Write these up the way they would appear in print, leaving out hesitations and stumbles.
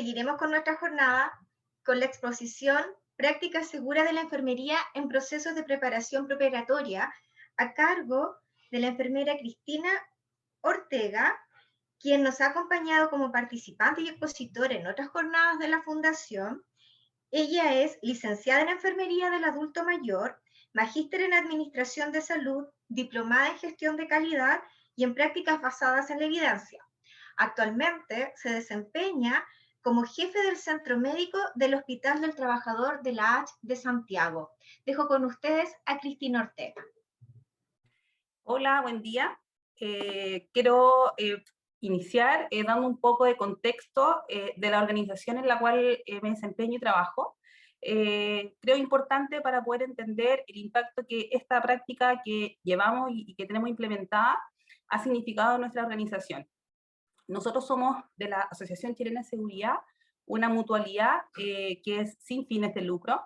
Seguiremos con nuestra jornada con la exposición Práctica Segura de la Enfermería en Procesos de Preparación Preoperatoria a cargo de la enfermera Cristina Ortega, quien nos ha acompañado como participante y expositor en otras jornadas de la Fundación. Ella es licenciada en Enfermería del Adulto Mayor, magíster en Administración de Salud, diplomada en Gestión de Calidad y en Prácticas Basadas en la Evidencia. Actualmente se desempeña como jefe del Centro Médico del Hospital del Trabajador de la H de Santiago. Dejo con ustedes a Cristina Ortega. Hola, buen día. Quiero iniciar dando un poco de contexto de la organización en la cual me desempeño y trabajo. Creo importante para poder entender el impacto que esta práctica que llevamos y que tenemos implementada ha significado en nuestra organización. Nosotros somos de la Asociación Chilena de Seguridad, una mutualidad que es sin fines de lucro.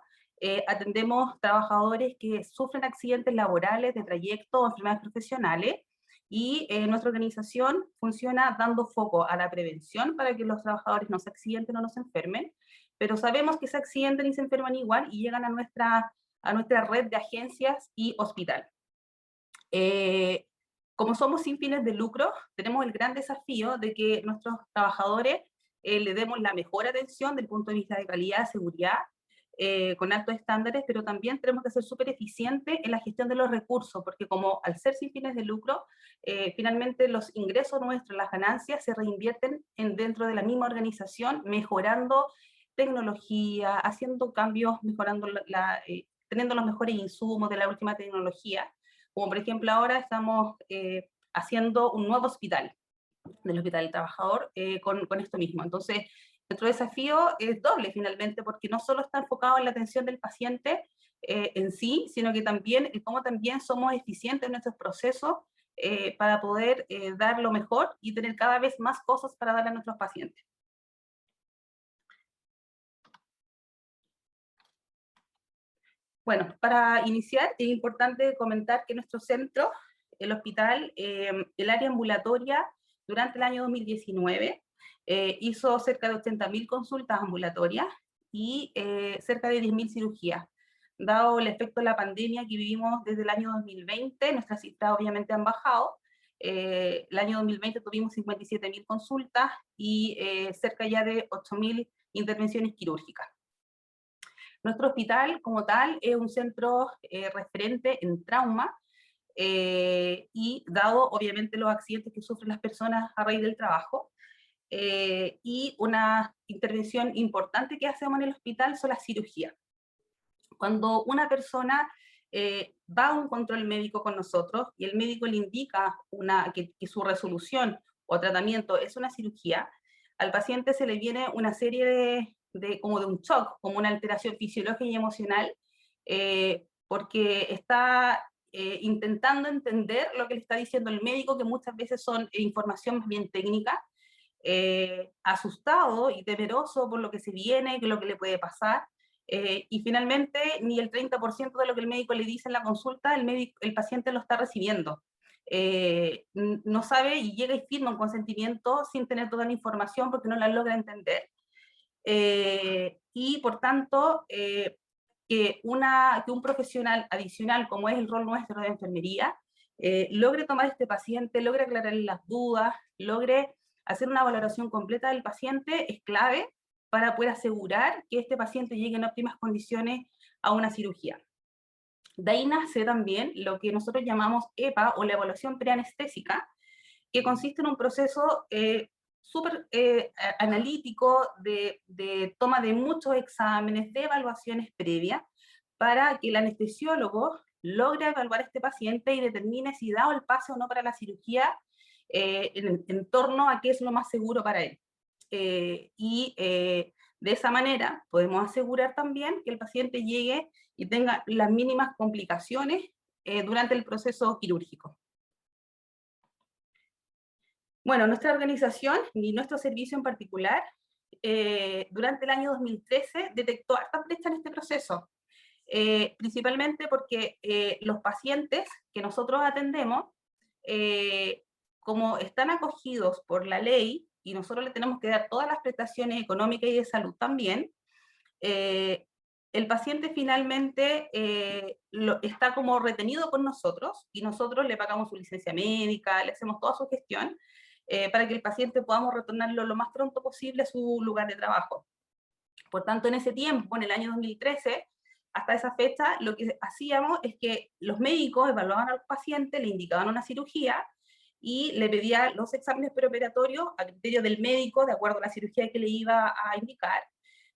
Atendemos trabajadores que sufren accidentes laborales de trayecto o enfermedades profesionales, y nuestra organización funciona dando foco a la prevención para que los trabajadores no se accidenten o no se enfermen, pero sabemos que se accidentan y se enferman igual y llegan a nuestra red de agencias y hospital. Como somos sin fines de lucro, tenemos el gran desafío de que nuestros trabajadores le demos la mejor atención desde el punto de vista de calidad, seguridad, con altos estándares, pero también tenemos que ser súper eficientes en la gestión de los recursos, porque como al ser sin fines de lucro, finalmente los ingresos nuestros, las ganancias, se reinvierten dentro de la misma organización, mejorando tecnología, haciendo cambios, mejorando teniendo los mejores insumos de la última tecnología. Como por ejemplo ahora estamos haciendo un nuevo hospital, del Hospital del Trabajador, con esto mismo. Entonces, nuestro desafío es doble finalmente, porque no solo está enfocado en la atención del paciente en sí, sino que también en cómo también somos eficientes en nuestros procesos para poder dar lo mejor y tener cada vez más cosas para dar a nuestros pacientes. Bueno, para iniciar es importante comentar que nuestro centro, el hospital, el área ambulatoria, durante el año 2019 hizo cerca de 80.000 consultas ambulatorias y cerca de 10.000 cirugías. Dado el efecto de la pandemia que vivimos desde el año 2020, nuestras cifras obviamente han bajado. El año 2020 tuvimos 57.000 consultas y cerca ya de 8.000 intervenciones quirúrgicas. Nuestro hospital, como tal, es un centro referente en trauma, y dado, obviamente, los accidentes que sufren las personas a raíz del trabajo, y una intervención importante que hacemos en el hospital son las cirugías. Cuando una persona va a un control médico con nosotros y el médico le indica que su resolución o tratamiento es una cirugía, al paciente se le viene una serie como de un shock, como una alteración fisiológica y emocional, porque está intentando entender lo que le está diciendo el médico, que muchas veces son información más bien técnica, asustado y temeroso por lo que se viene, que lo que le puede pasar, y finalmente ni el 30% de lo que el médico le dice en la consulta, el paciente lo está recibiendo. No sabe y llega y firma un consentimiento sin tener toda la información porque no la logra entender. Y por tanto, que un profesional adicional, como es el rol nuestro de enfermería, logre tomar a este paciente, logre aclararle las dudas, logre hacer una valoración completa del paciente, es clave para poder asegurar que este paciente llegue en óptimas condiciones a una cirugía. De ahí nace también lo que nosotros llamamos EPA, o la evaluación preanestésica, que consiste en un proceso súper analítico de toma de muchos exámenes, de evaluaciones previas, para que el anestesiólogo logre evaluar a este paciente y determine si da el pase o no para la cirugía, en torno a qué es lo más seguro para él. De esa manera podemos asegurar también que el paciente llegue y tenga las mínimas complicaciones durante el proceso quirúrgico. Bueno, nuestra organización y nuestro servicio en particular, durante el año 2013 detectó hartas brechas en este proceso, principalmente porque los pacientes que nosotros atendemos, como están acogidos por la ley y nosotros le tenemos que dar todas las prestaciones económicas y de salud también, el paciente finalmente está como retenido con nosotros, y nosotros le pagamos su licencia médica, le hacemos toda su gestión, para que el paciente podamos retornarlo lo más pronto posible a su lugar de trabajo. Por tanto, en ese tiempo, en el año 2013, hasta esa fecha, lo que hacíamos es que los médicos evaluaban al paciente, le indicaban una cirugía, y le pedían los exámenes preoperatorios a criterio del médico, de acuerdo a la cirugía que le iba a indicar.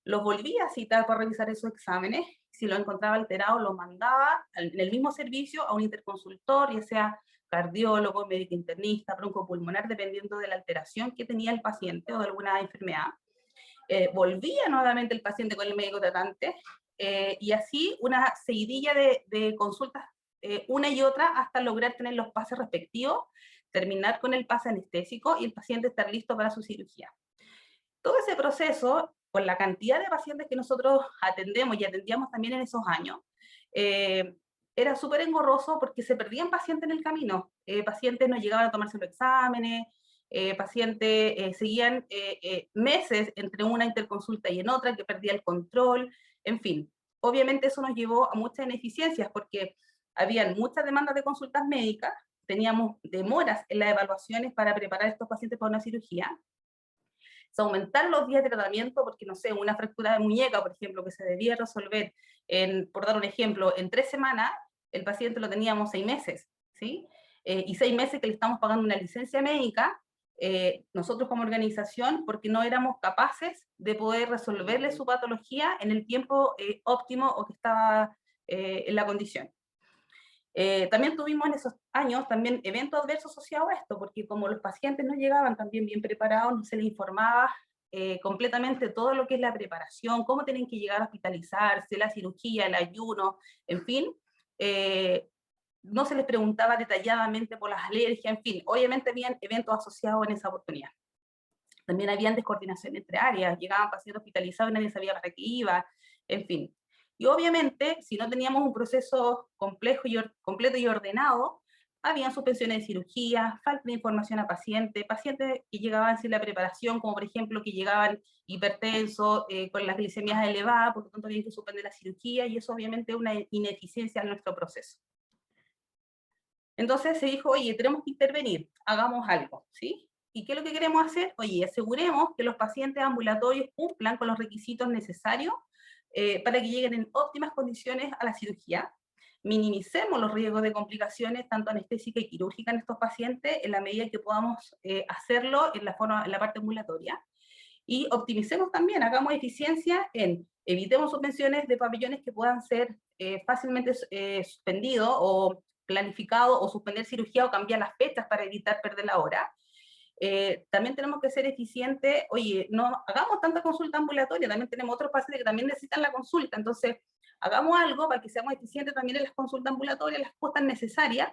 Los volvía a citar para revisar esos exámenes. Si lo encontraba alterado, lo mandaba en el mismo servicio a un interconsultor, ya sea cardiólogo, médico internista, broncopulmonar, dependiendo de la alteración que tenía el paciente o de alguna enfermedad. Volvía nuevamente el paciente con el médico tratante, y así una seguidilla de consultas, una y otra, hasta lograr tener los pases respectivos, terminar con el pase anestésico y el paciente estar listo para su cirugía. Todo ese proceso, con la cantidad de pacientes que nosotros atendemos y atendíamos también en esos años, era súper engorroso porque se perdían pacientes en el camino. Pacientes no llegaban a tomarse los exámenes, pacientes seguían meses entre una interconsulta y en otra, que perdía el control, en fin. Obviamente eso nos llevó a muchas ineficiencias porque habían muchas demandas de consultas médicas, teníamos demoras en las evaluaciones para preparar a estos pacientes para una cirugía, se aumentaron los días de tratamiento porque, no sé, una fractura de muñeca, por ejemplo, que se debía resolver, por dar un ejemplo, en 3 semanas, el paciente lo teníamos 6 meses, ¿sí? Y 6 meses que le estamos pagando una licencia médica, nosotros como organización, porque no éramos capaces de poder resolverle su patología en el tiempo óptimo o que estaba en la condición. También tuvimos en esos años también eventos adversos asociados a esto, porque como los pacientes no llegaban también bien preparados, no se les informaba completamente todo lo que es la preparación, cómo tienen que llegar a hospitalizarse, la cirugía, el ayuno, en fin, no se les preguntaba detalladamente por las alergias, en fin, obviamente habían eventos asociados en esa oportunidad. También habían descoordinación entre áreas, llegaban pacientes hospitalizados y nadie sabía para qué iba, en fin. Y obviamente, si no teníamos un proceso complejo completo y ordenado, habían suspensiones de cirugía, falta de información a pacientes que llegaban sin la preparación, como por ejemplo que llegaban hipertensos, con las glicemias elevadas, por lo tanto había que suspender la cirugía, y eso obviamente es una ineficiencia en nuestro proceso. Entonces se dijo, oye, tenemos que intervenir, hagamos algo, ¿sí? ¿Y qué es lo que queremos hacer? Oye, aseguremos que los pacientes ambulatorios cumplan con los requisitos necesarios para que lleguen en óptimas condiciones a la cirugía. Minimicemos los riesgos de complicaciones, tanto anestésicas y quirúrgicas en estos pacientes, en la medida que podamos hacerlo en la parte ambulatoria. Y optimicemos también, hagamos eficiencia evitemos suspensiones de pabellones que puedan ser fácilmente suspendidos o planificado o suspender cirugía o cambiar las fechas para evitar perder la hora. También tenemos que ser eficientes, oye, no hagamos tanta consulta ambulatoria, también tenemos otros pacientes que también necesitan la consulta, entonces hagamos algo para que seamos eficientes también en las consultas ambulatorias, las cosas necesarias,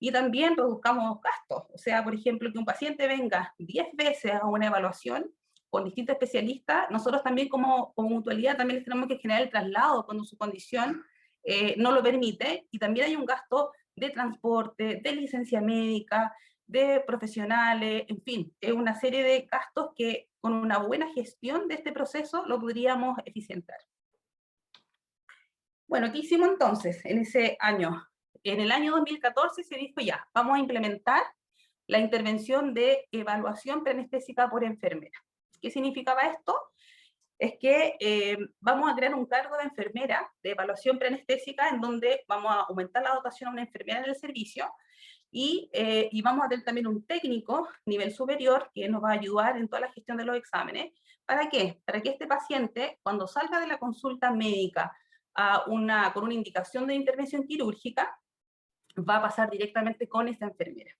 y también reduzcamos gastos. O sea, por ejemplo, que un paciente venga 10 veces a una evaluación con distintos especialistas, nosotros también como mutualidad también les tenemos que generar el traslado cuando su condición no lo permite, y también hay un gasto de transporte, de licencia médica, de profesionales, en fin, es una serie de gastos que con una buena gestión de este proceso lo podríamos eficientar. Bueno, ¿qué hicimos entonces en ese año? En el año 2014 se dijo ya, vamos a implementar la intervención de evaluación preanestésica por enfermera. ¿Qué significaba esto? Es que vamos a crear un cargo de enfermera de evaluación preanestésica en donde vamos a aumentar la dotación a una enfermera en el servicio y vamos a tener también un técnico nivel superior que nos va a ayudar en toda la gestión de los exámenes. ¿Para qué? Para que este paciente, cuando salga de la consulta médica con una indicación de intervención quirúrgica, va a pasar directamente con esta enfermera.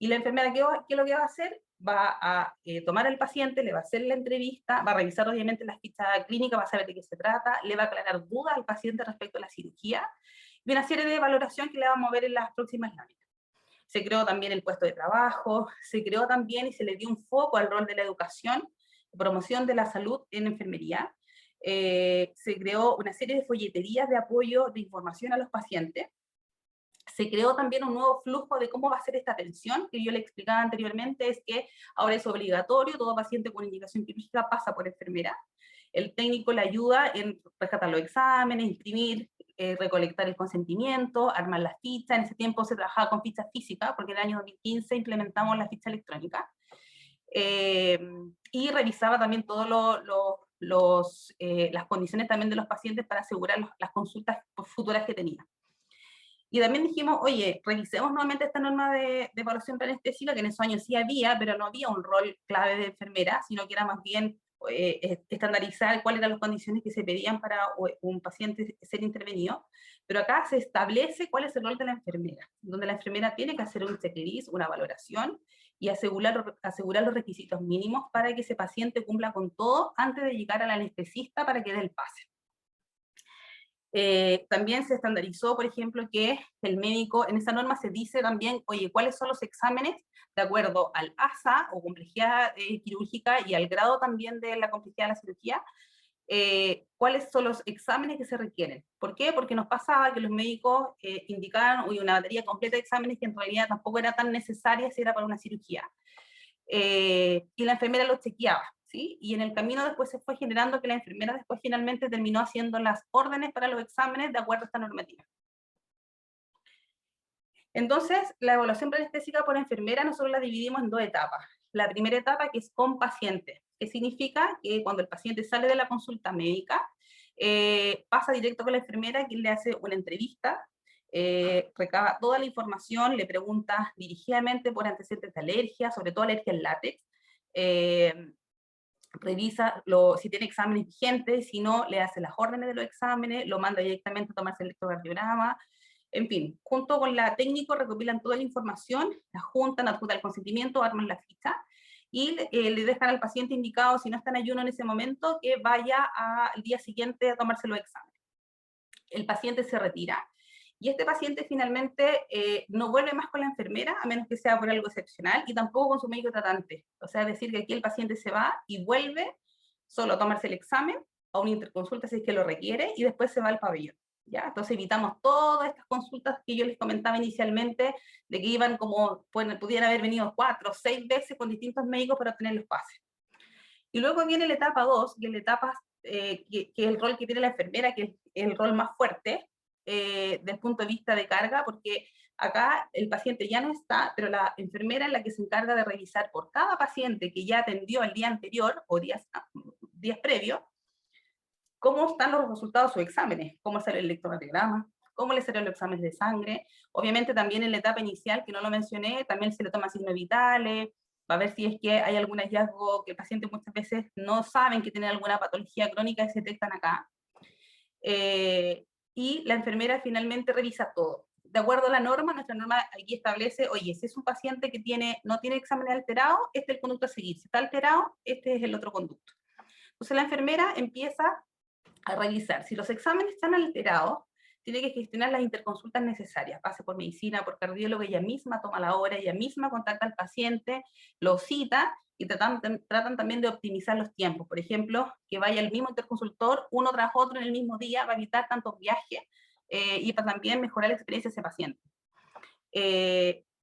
Y la enfermera, ¿qué es lo que va a hacer? Va a tomar al paciente, le va a hacer la entrevista, va a revisar obviamente la ficha clínica, va a saber de qué se trata, le va a aclarar dudas al paciente respecto a la cirugía, y una serie de valoración que le vamos a ver en las próximas láminas. Se creó también el puesto de trabajo, se creó también y se le dio un foco al rol de la educación, promoción de la salud en enfermería. Se creó una serie de folleterías de apoyo de información a los pacientes. Se creó también un nuevo flujo de cómo va a ser esta atención, que yo le explicaba anteriormente, es que ahora es obligatorio, todo paciente con indicación quirúrgica pasa por enfermera. El técnico le ayuda en rescatar los exámenes, imprimir, recolectar el consentimiento, armar las fichas. En ese tiempo se trabajaba con fichas físicas, porque en el año 2015 implementamos la ficha electrónica. Y revisaba también todas las condiciones también de los pacientes para asegurar las consultas futuras que tenían. Y también dijimos, oye, revisemos nuevamente esta norma de evaluación preanestésica, que en esos años sí había, pero no había un rol clave de enfermera, sino que era más bien estandarizar cuáles eran las condiciones que se pedían para un paciente ser intervenido. Pero acá se establece cuál es el rol de la enfermera, donde la enfermera tiene que hacer un checklist, una valoración, y asegurar los requisitos mínimos para que ese paciente cumpla con todo antes de llegar al anestesista para que dé el pase. También se estandarizó, por ejemplo, que el médico, en esa norma se dice también, oye, ¿cuáles son los exámenes de acuerdo al ASA o complejidad quirúrgica y al grado también de la complejidad de la cirugía? ¿Cuáles son los exámenes que se requieren? ¿Por qué? Porque nos pasaba que los médicos indicaban una batería completa de exámenes que en realidad tampoco era tan necesaria si era para una cirugía. Y la enfermera los chequeaba. ¿Sí? Y en el camino después se fue generando que la enfermera después finalmente terminó haciendo las órdenes para los exámenes de acuerdo a esta normativa. Entonces, la evaluación preanestésica por enfermera nosotros la dividimos en dos etapas. La primera etapa, que es con paciente, que significa que cuando el paciente sale de la consulta médica, pasa directo con la enfermera, quien le hace una entrevista, recaba toda la información, le pregunta dirigidamente por antecedentes de alergia, sobre todo alergia al látex, revisa si tiene exámenes vigentes, si no, le hace las órdenes de los exámenes, lo manda directamente a tomarse el electrocardiograma, en fin, junto con la técnico recopilan toda la información, la juntan, adjuntan el consentimiento, arman la ficha, y le dejan al paciente indicado, si no está en ayuno en ese momento, que vaya al día siguiente a tomarse los exámenes. El paciente se retira, y este paciente finalmente no vuelve más con la enfermera, a menos que sea por algo excepcional, y tampoco con su médico tratante. O sea, es decir, que aquí el paciente se va y vuelve solo a tomarse el examen, a una interconsulta si es que lo requiere, y después se va al pabellón. ¿Ya? Entonces evitamos todas estas consultas que yo les comentaba inicialmente, de que iban como, pudieran haber venido 4 o 6 veces con distintos médicos para obtener los pases. Y luego viene la etapa 2, que es la etapa que es el rol que tiene la enfermera, que es el rol más fuerte, desde el punto de vista de carga, porque acá el paciente ya no está, pero la enfermera es la que se encarga de revisar por cada paciente que ya atendió el día anterior o días previos, cómo están los resultados de sus exámenes, cómo sale el electrocardiograma, cómo le salieron los exámenes de sangre. Obviamente también en la etapa inicial, que no lo mencioné, también se le toma signos vitales, va a ver si es que hay algún hallazgo que el paciente muchas veces no saben que tiene alguna patología crónica y se detectan acá. Y la enfermera finalmente revisa todo. De acuerdo a la norma, nuestra norma aquí establece, oye, si es un paciente que no tiene exámenes alterados, este es el conducto a seguir. Si está alterado, este es el otro conducto. Entonces la enfermera empieza a revisar. Si los exámenes están alterados, tiene que gestionar las interconsultas necesarias, pase por medicina, por cardiólogo, ella misma toma la hora, ella misma contacta al paciente, lo cita, y tratan también de optimizar los tiempos. Por ejemplo, que vaya el mismo interconsultor uno tras otro en el mismo día, va a evitar tantos viajes, y para también mejorar la experiencia de ese paciente.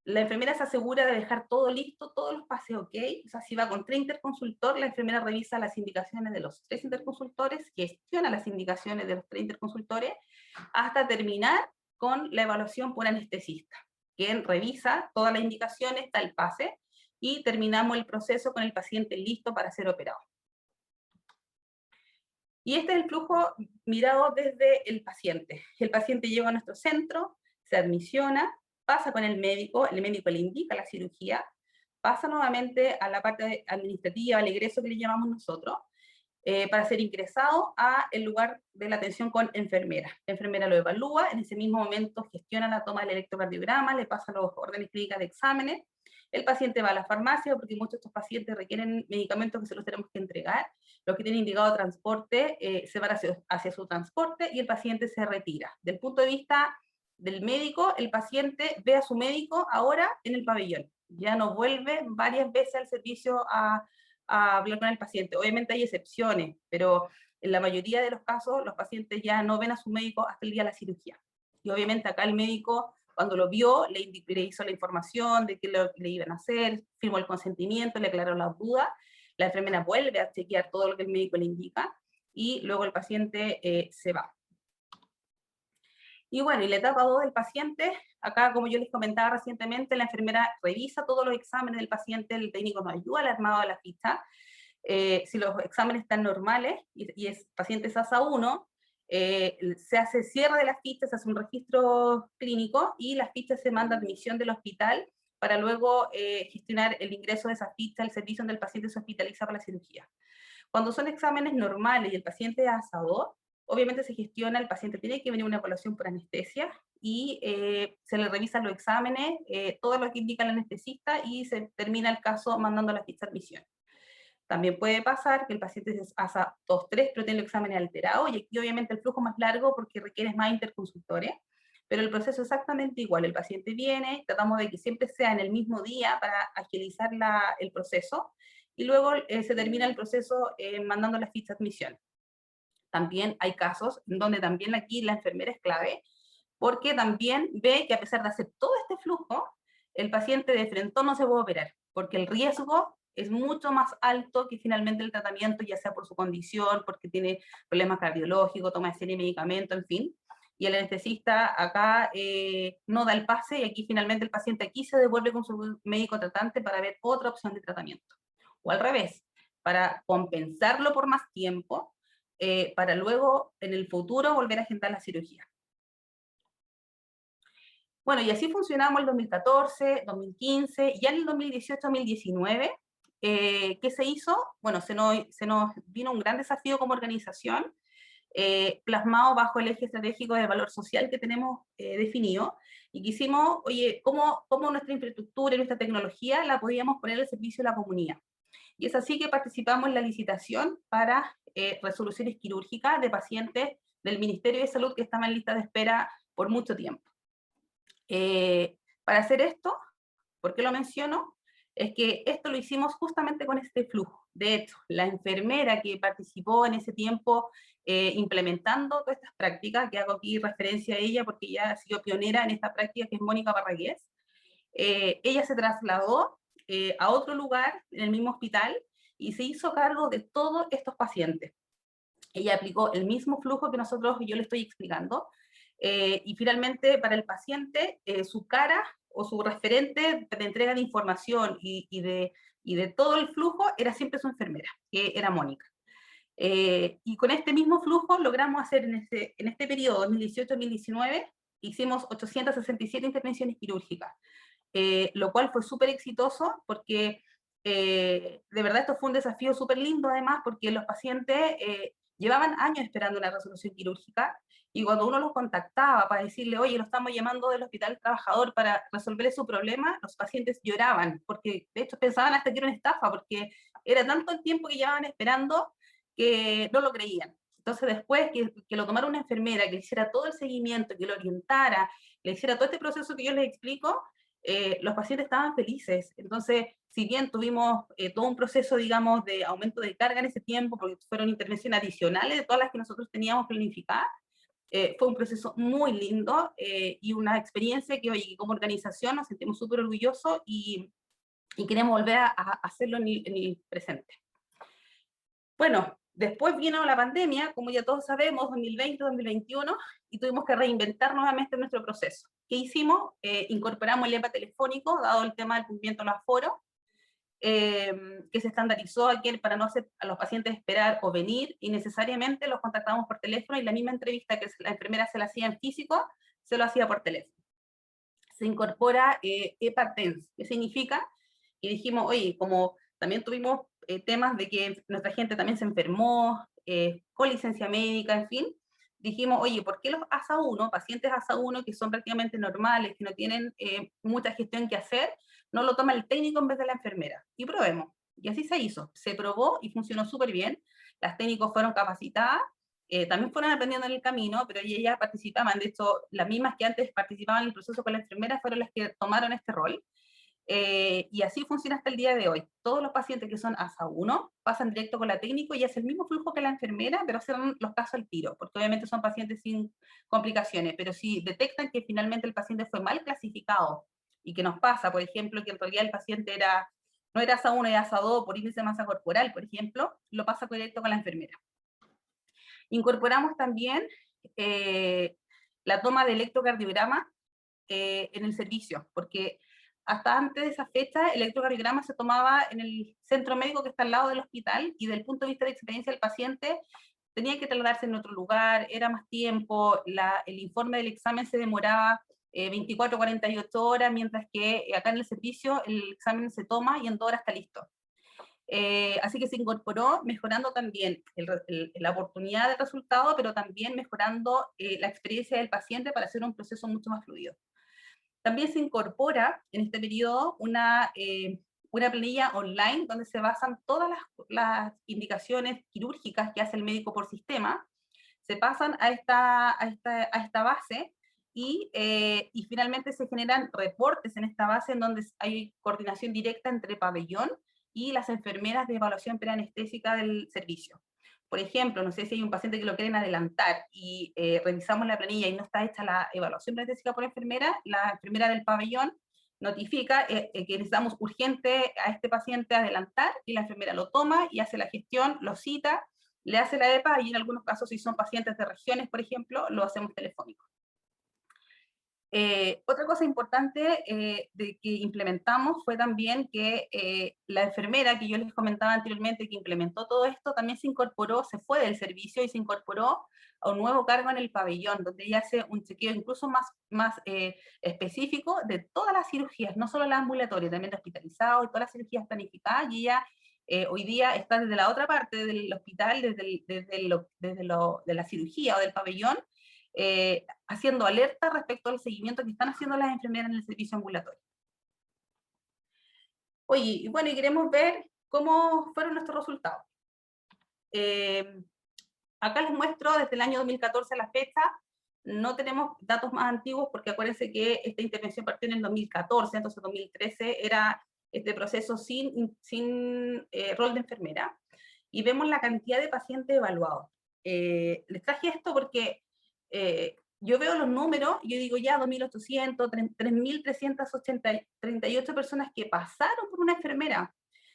La enfermera se asegura de dejar todo listo, todos los pases ok. O sea, si va con 3 interconsultores, la enfermera revisa las indicaciones de los 3 interconsultores, gestiona las indicaciones de los 3 interconsultores, hasta terminar con la evaluación por anestesista, quien revisa todas las indicaciones, está el pase, y terminamos el proceso con el paciente listo para ser operado. Y este es el flujo mirado desde el paciente. El paciente llega a nuestro centro, se admisiona, pasa con el médico le indica la cirugía, pasa nuevamente a la parte administrativa, al egreso que le llamamos nosotros, para ser ingresado a el lugar de la atención con enfermera. La enfermera lo evalúa, en ese mismo momento gestiona la toma del electrocardiograma, le pasa los órdenes clínicas de exámenes, el paciente va a la farmacia, porque muchos de estos pacientes requieren medicamentos que se los tenemos que entregar, los que tienen indicado transporte se van hacia su transporte y el paciente se retira. Del punto de vista del médico, el paciente ve a su médico ahora en el pabellón, ya no vuelve varias veces al servicio a hablar con el paciente. Obviamente hay excepciones, pero en la mayoría de los casos los pacientes ya no ven a su médico hasta el día de la cirugía. Y obviamente acá el médico Cuando lo vio, le hizo la información de qué le iban a hacer, firmó el consentimiento, le aclaró las dudas, la enfermera vuelve a chequear todo lo que el médico le indica, y luego el paciente se va. Y bueno, y la etapa 2 del paciente, acá como yo les comentaba recientemente, la enfermera revisa todos los exámenes del paciente, el técnico nos ayuda al armado de la ficha. Si los exámenes están normales y es paciente SASA 1, se hace cierre de las fichas, se hace un registro clínico y las fichas se mandan a admisión del hospital para luego gestionar el ingreso de esa ficha, el servicio donde el paciente se hospitaliza para la cirugía. Cuando son exámenes normales y el paciente es ASA 2, obviamente se gestiona, el paciente tiene que venir a una evaluación por anestesia y se le revisan los exámenes, todo lo que indica el anestesista, y se termina el caso mandando la ficha de admisión. También puede pasar que el paciente es ASA 2-3, pero tiene los exámenes alterados, y aquí obviamente el flujo es más largo porque requiere más interconsultores, pero el proceso es exactamente igual. El paciente viene, tratamos de que siempre sea en el mismo día para agilizar el proceso, y luego se termina el proceso mandando la ficha de admisión. También hay casos en donde también aquí la enfermera es clave, porque también ve que a pesar de hacer todo este flujo, el paciente de frente no se puede operar, porque el riesgo es mucho más alto que finalmente el tratamiento, ya sea por su condición, porque tiene problemas cardiológicos, toma de serie de medicamentos, en fin. Y el anestesista acá no da el pase, y aquí finalmente el paciente aquí se devuelve con su médico tratante para ver otra opción de tratamiento. O al revés, para compensarlo por más tiempo, para luego en el futuro volver a agendar la cirugía. Bueno, y así funcionamos el 2014, 2015, y ya en el 2018-2019, ¿qué se hizo? Bueno, se nos vino un gran desafío como organización, plasmado bajo el eje estratégico de valor social que tenemos definido, y quisimos, oye, ¿cómo nuestra infraestructura y nuestra tecnología la podíamos poner al servicio de la comunidad? Y es así que participamos en la licitación para resoluciones quirúrgicas de pacientes del Ministerio de Salud que estaban en lista de espera por mucho tiempo. Para hacer esto, ¿por qué lo menciono? Es que esto lo hicimos justamente con este flujo. De hecho, la enfermera que participó en ese tiempo implementando todas estas prácticas, que hago aquí referencia a ella porque ella ha sido pionera en esta práctica, que es Mónica Barragués, ella se trasladó a otro lugar en el mismo hospital y se hizo cargo de todos estos pacientes. Ella aplicó el mismo flujo que yo le estoy explicando, y finalmente para el paciente su cara o su referente de entrega de información y de todo el flujo era siempre su enfermera, que era Mónica. Y con este mismo flujo logramos hacer en este periodo 2018-2019, hicimos 867 intervenciones quirúrgicas, lo cual fue súper exitoso porque de verdad esto fue un desafío súper lindo, además porque los pacientes llevaban años esperando una resolución quirúrgica, y cuando uno los contactaba para decirle, oye, lo estamos llamando del Hospital Trabajador para resolver su problema, los pacientes lloraban, porque de hecho pensaban hasta que era una estafa, porque era tanto el tiempo que llevaban esperando que no lo creían. Entonces después que lo tomara una enfermera, que le hiciera todo el seguimiento, que lo orientara, le hiciera todo este proceso que yo les explico, los pacientes estaban felices. Entonces, si bien tuvimos todo un proceso, digamos, de aumento de carga en ese tiempo, porque fueron intervenciones adicionales de todas las que nosotros teníamos planificadas, fue un proceso muy lindo y una experiencia que, oye, como organización nos sentimos súper orgullosos y queremos volver a hacerlo en el presente. Bueno, después vino la pandemia, como ya todos sabemos, 2020-2021, y tuvimos que reinventar nuevamente nuestro proceso. ¿Qué hicimos? Incorporamos el EPA telefónico, dado el tema del cumplimiento de los aforos, que se estandarizó aquí para no hacer a los pacientes esperar o venir, y necesariamente los contactamos por teléfono, y la misma entrevista que la enfermera se la hacía en físico, se lo hacía por teléfono. Se incorpora EPA TENS, que significa, y dijimos, oye, como también tuvimos temas de que nuestra gente también se enfermó, con licencia médica, en fin, dijimos, oye, ¿por qué los ASA 1, pacientes ASA 1 que son prácticamente normales, que no tienen mucha gestión que hacer, no lo toma el técnico en vez de la enfermera? Y probemos. Y así se hizo. Se probó y funcionó súper bien. Las técnicos fueron capacitadas, también fueron aprendiendo en el camino, pero ellas participaban. De hecho, las mismas que antes participaban en el proceso con la enfermera fueron las que tomaron este rol. y así funciona hasta el día de hoy. Todos los pacientes que son ASA 1 pasan directo con la técnico y es el mismo flujo que la enfermera, pero hacen los casos al tiro, porque obviamente son pacientes sin complicaciones, pero si detectan que finalmente el paciente fue mal clasificado, y que nos pasa, por ejemplo, que en realidad el paciente no era ASA 1, era ASA 2 por índice de masa corporal, por ejemplo, lo pasa directo con la enfermera. Incorporamos también la toma de electrocardiograma en el servicio, porque hasta antes de esa fecha el electrocardiograma se tomaba en el centro médico que está al lado del hospital, y desde el punto de vista de experiencia del paciente tenía que trasladarse en otro lugar, era más tiempo, el informe del examen se demoraba 24 48 horas, mientras que acá en el servicio el examen se toma y en 2 horas está listo. Así que se incorporó mejorando también la oportunidad de resultado, pero también mejorando la experiencia del paciente para hacer un proceso mucho más fluido. También se incorpora en este periodo una planilla online donde se basan todas las indicaciones quirúrgicas que hace el médico por sistema, se pasan a esta base, y finalmente se generan reportes en esta base en donde hay coordinación directa entre pabellón y las enfermeras de evaluación preanestésica del servicio. Por ejemplo, no sé si hay un paciente que lo quieren adelantar y revisamos la planilla y no está hecha la evaluación preanestésica por enfermera, la enfermera del pabellón notifica que necesitamos urgente a este paciente adelantar, y la enfermera lo toma y hace la gestión, lo cita, le hace la EPA, y en algunos casos, si son pacientes de regiones, por ejemplo, lo hacemos telefónico. Otra cosa importante de que implementamos fue también que la enfermera que yo les comentaba anteriormente, que implementó todo esto, también se incorporó, se fue del servicio y se incorporó a un nuevo cargo en el pabellón, donde ella hace un chequeo incluso más específico de todas las cirugías, no solo las ambulatorias, también de hospitalizados y todas las cirugías planificadas, y ella hoy día está desde la otra parte del hospital, de la cirugía o del pabellón, haciendo alerta respecto al seguimiento que están haciendo las enfermeras en el servicio ambulatorio. Oye, y bueno, y queremos ver cómo fueron nuestros resultados. Acá les muestro desde el año 2014 a la fecha. No tenemos datos más antiguos porque acuérdense que esta intervención partió en el 2014, entonces 2013 era este proceso sin rol de enfermera. Y vemos la cantidad de pacientes evaluados. Les traje esto porque yo veo los números y yo digo ya 2.800, 3.338 personas que pasaron por una enfermera.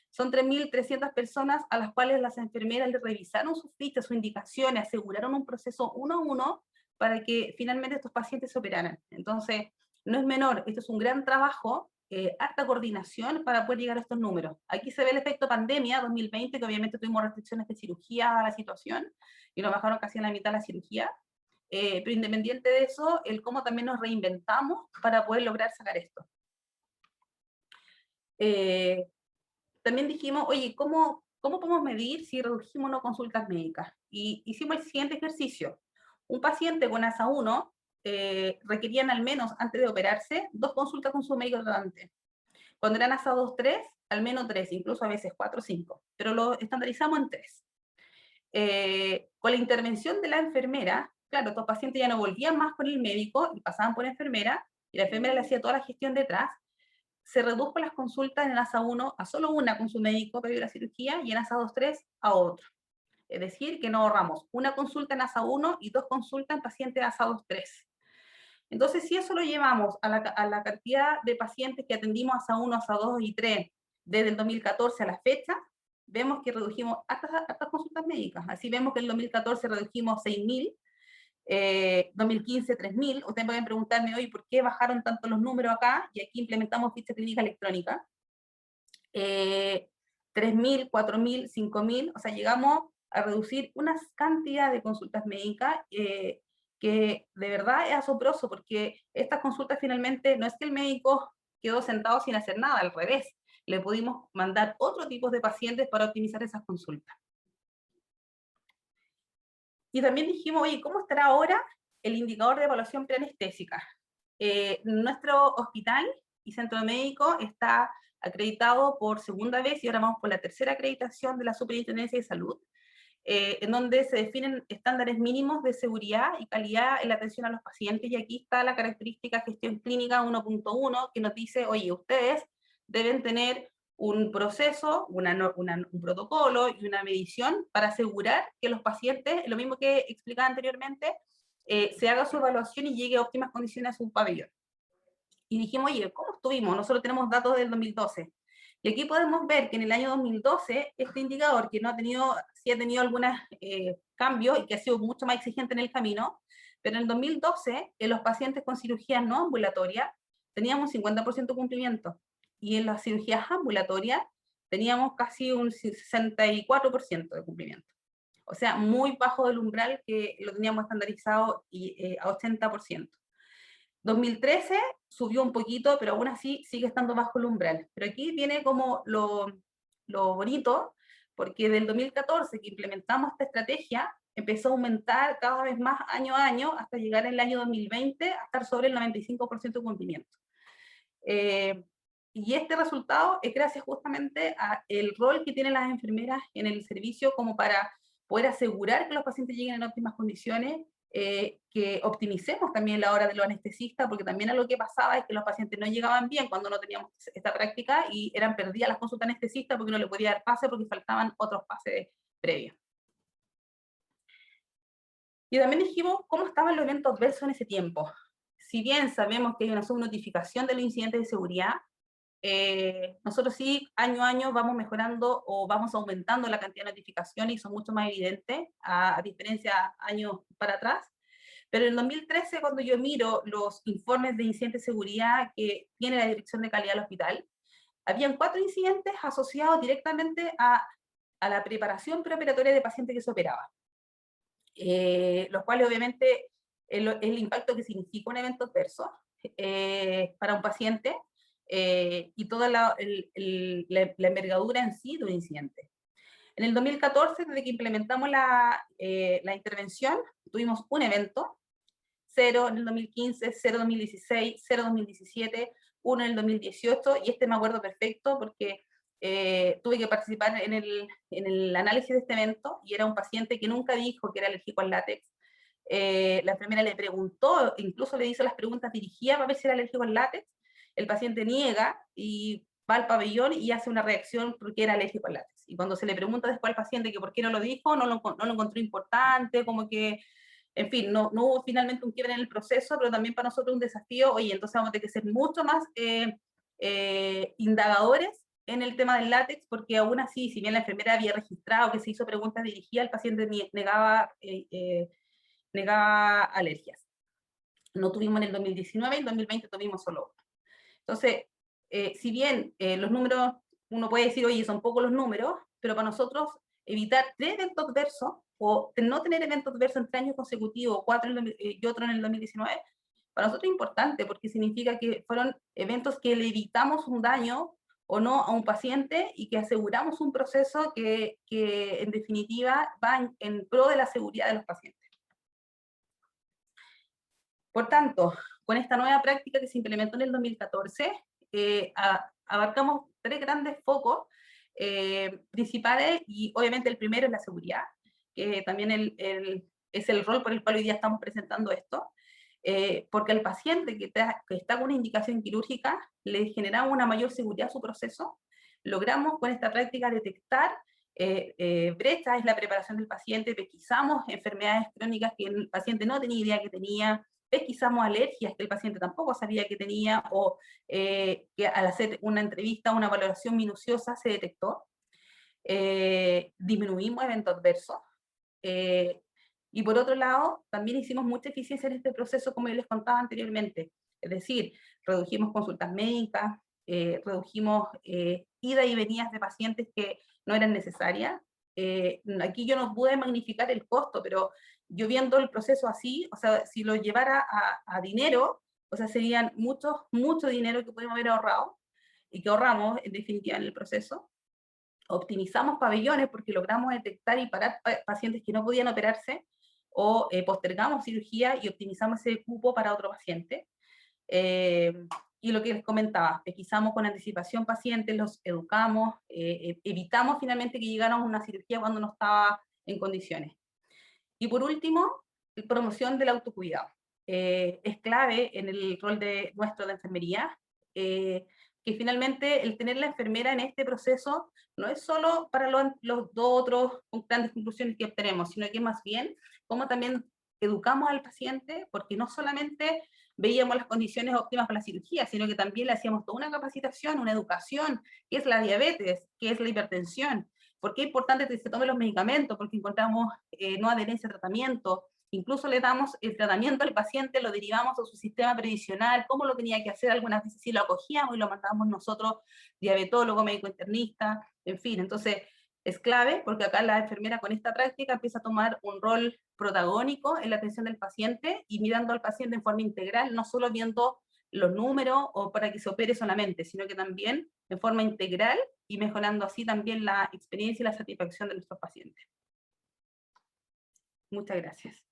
Son 3.300 personas a las cuales las enfermeras les revisaron sus fichas, sus indicaciones, aseguraron un proceso 1 a 1 para que finalmente estos pacientes se operaran. Entonces, no es menor, esto es un gran trabajo, harta coordinación para poder llegar a estos números. Aquí se ve el efecto pandemia 2020, que obviamente tuvimos restricciones de cirugía a la situación, y nos bajaron casi a la mitad la cirugía, pero independiente de eso, el cómo también nos reinventamos para poder lograr sacar esto. También dijimos, oye, ¿cómo podemos medir si redujimos o no consultas médicas? Y hicimos el siguiente ejercicio. Un paciente con ASA 1 requerían al menos, antes de operarse, 2 consultas con su médico tratante. Cuando eran ASA 2, 3, al menos 3, incluso a veces 4 o 5, pero lo estandarizamos en 3. Con la intervención de la enfermera, claro, estos pacientes ya no volvían más con el médico y pasaban por enfermera, y la enfermera le hacía toda la gestión detrás. Se redujo las consultas en ASA 1 a solo una con su médico previo a la cirugía, y en ASA 2, 3 a otro. Es decir, que no ahorramos una consulta en ASA 1 y 2 consultas en pacientes ASA 2, 3. Entonces, si eso lo llevamos a la cantidad de pacientes que atendimos ASA 1, ASA 2 y 3 desde el 2014 a la fecha, vemos que redujimos hartas consultas médicas. Así vemos que en el 2014 redujimos 6.000, 2015 3.000. Ustedes pueden preguntarme hoy por qué bajaron tanto los números acá, y aquí implementamos ficha clínica electrónica. 3.000, 4.000, 5.000, o sea, llegamos a reducir una cantidad de consultas médicas que de verdad es asombroso, porque estas consultas finalmente no es que el médico quedó sentado sin hacer nada, al revés, le pudimos mandar otro tipo de pacientes para optimizar esas consultas. Y también dijimos, oye, ¿cómo estará ahora el indicador de evaluación preanestésica? Nuestro hospital y centro médico está acreditado por segunda vez, y ahora vamos por la tercera acreditación de la Superintendencia de Salud, en donde se definen estándares mínimos de seguridad y calidad en la atención a los pacientes, y aquí está la característica gestión clínica 1.1, que nos dice, oye, ustedes deben tener un proceso, un protocolo y una medición para asegurar que los pacientes, lo mismo que explicaba anteriormente, se haga su evaluación y llegue a óptimas condiciones a su pabellón. Y dijimos, oye, ¿cómo estuvimos? Nosotros tenemos datos del 2012. Y aquí podemos ver que en el año 2012, este indicador, que no ha tenido, sí ha tenido algunos cambios y que ha sido mucho más exigente en el camino, pero en el 2012, en los pacientes con cirugías no ambulatorias, teníamos un 50% de cumplimiento. Y en las cirugías ambulatorias, teníamos casi un 64% de cumplimiento. O sea, muy bajo del umbral que lo teníamos estandarizado y, a 80%. 2013 subió un poquito, pero aún así sigue estando bajo el umbral. Pero aquí viene como lo bonito, porque del 2014 que implementamos esta estrategia, empezó a aumentar cada vez más año a año, hasta llegar en el año 2020 a estar sobre el 95% de cumplimiento. Y este resultado es gracias justamente al rol que tienen las enfermeras en el servicio como para poder asegurar que los pacientes lleguen en óptimas condiciones, que optimicemos también la hora de los anestesistas, porque también algo que pasaba es que los pacientes no llegaban bien cuando no teníamos esta práctica y eran perdidas las consultas anestesistas porque no le podía dar pase porque faltaban otros pases previos. Y también dijimos cómo estaban los eventos adversos en ese tiempo. Si bien sabemos que hay una subnotificación de los incidentes de seguridad, nosotros sí, año a año, vamos mejorando o vamos aumentando la cantidad de notificaciones y son mucho más evidentes, a diferencia de años para atrás. Pero en 2013, cuando yo miro los informes de incidentes de seguridad que tiene la Dirección de Calidad del hospital, habían 4 incidentes asociados directamente a la preparación preoperatoria de pacientes que se operaba. Los cuales obviamente el impacto que significa un evento adverso para un paciente y toda la envergadura en sí de un incidente. En el 2014, desde que implementamos la intervención, tuvimos un evento, 0 en el 2015, 0 en 2016, 0 en 2017, 1 en el 2018, y este me acuerdo perfecto porque tuve que participar en el análisis de este evento, y era un paciente que nunca dijo que era alérgico al látex. La enfermera le preguntó, incluso le hizo las preguntas dirigidas para ver si era alérgico al látex. El paciente niega y va al pabellón y hace una reacción porque era alérgico al látex. Y cuando se le pregunta después al paciente que por qué no lo dijo, no lo encontró importante, como que, en fin, no hubo finalmente un quiebre en el proceso, pero también para nosotros un desafío. Oye, entonces vamos a tener que ser mucho más indagadores en el tema del látex, porque aún así, si bien la enfermera había registrado que se hizo preguntas dirigidas, el paciente negaba alergias. No tuvimos en el 2019, en el 2020 tuvimos solo uno. Entonces, si bien los números, uno puede decir, oye, son pocos los números, pero para nosotros evitar 3 eventos adversos, o no tener eventos adversos en 3 años consecutivos, 4 y otro en el 2019, para nosotros es importante, porque significa que fueron eventos que le evitamos un daño o no a un paciente y que aseguramos un proceso que en definitiva va en pro de la seguridad de los pacientes. Por tanto, con esta nueva práctica que se implementó en el 2014, abarcamos 3 grandes focos principales, y obviamente el primero es la seguridad, que también es el rol por el cual hoy día estamos presentando esto, porque al paciente que está con una indicación quirúrgica le generamos una mayor seguridad a su proceso. Logramos con esta práctica detectar brechas en la preparación del paciente, pesquisamos enfermedades crónicas que el paciente no tenía idea que tenía, pesquisamos alergias que el paciente tampoco sabía que tenía, o que al hacer una entrevista, una valoración minuciosa se detectó. Disminuimos eventos adversos. Y por otro lado, también hicimos mucha eficiencia en este proceso, como yo les contaba anteriormente. Es decir, redujimos consultas médicas, redujimos idas y venidas de pacientes que no eran necesarias. Aquí yo no pude magnificar el costo, pero yo viendo el proceso así, o sea, si lo llevara a dinero, o sea, serían mucho dinero que podemos haber ahorrado, y que ahorramos en definitiva en el proceso. Optimizamos pabellones porque logramos detectar y parar pacientes que no podían operarse, o postergamos cirugía y optimizamos ese cupo para otro paciente. Y lo que les comentaba, pesquisamos con anticipación pacientes, los educamos, evitamos finalmente que llegaran a una cirugía cuando no estaba en condiciones. Y por último, promoción del autocuidado. Es clave en el rol nuestro de enfermería, que finalmente el tener la enfermera en este proceso no es solo para los dos otros grandes conclusiones que obtenemos, sino que más bien cómo también educamos al paciente, porque no solamente veíamos las condiciones óptimas para la cirugía, sino que también le hacíamos toda una capacitación, una educación, qué es la diabetes, qué es la hipertensión, por qué es importante que se tomen los medicamentos, porque encontramos no adherencia a tratamiento, incluso le damos el tratamiento al paciente, lo derivamos a su sistema previsional, cómo lo tenía que hacer, algunas veces sí lo acogíamos y lo mandábamos nosotros, diabetólogo, médico internista, en fin, entonces es clave porque acá la enfermera con esta práctica empieza a tomar un rol protagónico en la atención del paciente y mirando al paciente en forma integral, no solo viendo los números o para que se opere solamente, sino que también en forma integral y mejorando así también la experiencia y la satisfacción de nuestros pacientes. Muchas gracias.